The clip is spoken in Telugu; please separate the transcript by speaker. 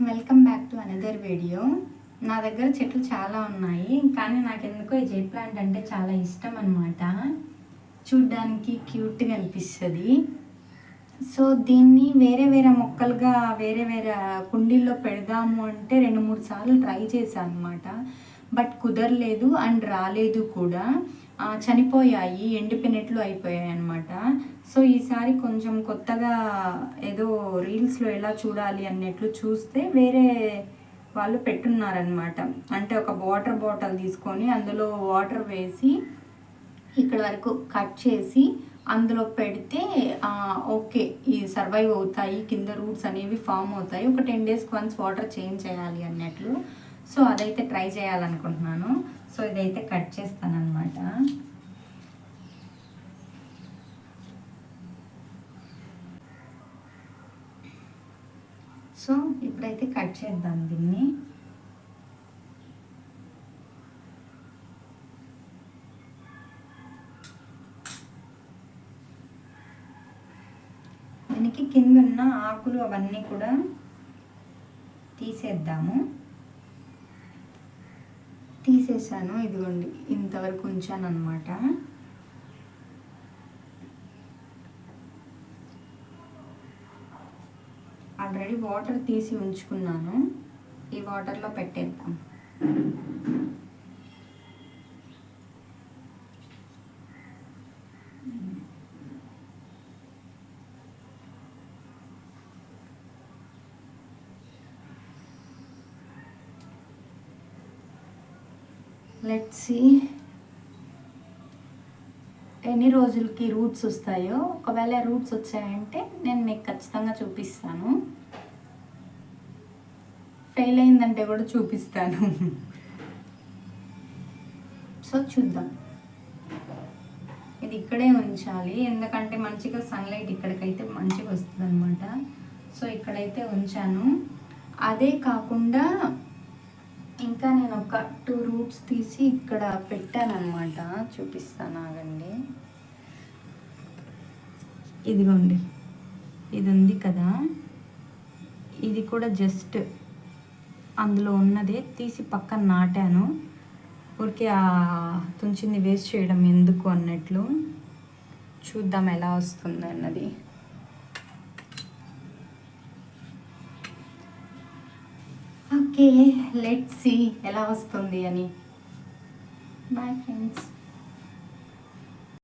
Speaker 1: Welcome back to another video. నా దగ్గర చెట్లు చాలా ఉన్నాయి, కానీ నాకు ఎందుకో ఈ జెడ్ ప్లాంట్ అంటే చాలా ఇష్టం అన్నమాట. చూడ్డానికి క్యూట్గా అనిపిస్తుంది. సో దీన్ని వేరే వేరే మొక్కలుగా వేరే వేరే కుండీల్లో పెడదాము అంటే 2-3 సార్లు ట్రై చేశాను అనమాట. బట్ కుదరలేదు అండ్ రాలేదు కూడా. చనిపోయాయి, ఎండిపోయినట్లు అయిపోయాయి అనమాట. సో ఈసారి కొంచెం కొత్తగా ఏదో రీల్స్లో ఎలా చూడాలి అన్నట్లు చూస్తే వేరే వాళ్ళు పెట్టున్నారనమాట. అంటే ఒక వాటర్ బాటిల్ తీసుకొని అందులో వాటర్ వేసి ఇక్కడ వరకు కట్ చేసి అందులో పెడితే ఓకే ఈ సర్వైవ్ అవుతాయి, కింద రూట్స్ అనేవి ఫామ్ అవుతాయి. ఒక 10 డేస్కి వన్స్ వాటర్ చేంజ్ చేయాలి అన్నట్లు. సో అదైతే ట్రై చేయాలనుకుంటున్నాను. సో ఇదైతే కట్ చేస్తానన్నమాట. సో ఇప్పుడైతే కట్ చేద్దాం దీన్ని. దీనికి కింద ఉన్న ఆకులు అవన్నీ కూడా తీసేద్దాము. తీసేసాను, ఇదిగోండి ఇంతవరకు ఉంచాను అన్నమాట. ఆల్రెడీ వాటర్ తీసి ఉంచుకున్నాను, ఈ వాటర్లో పెట్టేద్దాం. లెట్స్ సీ ఎన్ని రోజులకి రూట్స్ వస్తాయో. ఒకవేళ రూట్స్ వచ్చాయంటే నేను మీకు ఖచ్చితంగా చూపిస్తాను. ఫెయిల్ అయిందంటే కూడా చూపిస్తాను. సో చూద్దాం. ఇది ఇక్కడే ఉంచాలి, ఎందుకంటే మంచిగా సన్లైట్ ఇక్కడికైతే మంచిగా వస్తుంది అనమాట. సో ఇక్కడైతే ఉంచాను. అదే కాకుండా ఇంకా నేను ఒక 2 రూట్స్ తీసి ఇక్కడ పెట్టాను అనమాట. చూపిస్తాను, ఆగండి. ఇదిగోండి, ఇది ఉంది కదా, ఇది కూడా జస్ట్ అందులో ఉన్నదే తీసి పక్కన నాటాను. ఊరికే తుంచింది వేస్ట్ చేయడం ఎందుకు అన్నట్లు. చూద్దాం ఎలా వస్తుంది అన్నది. ఓకే, లెట్స్ సీ ఎలా వస్తుంది అని. Bye friends.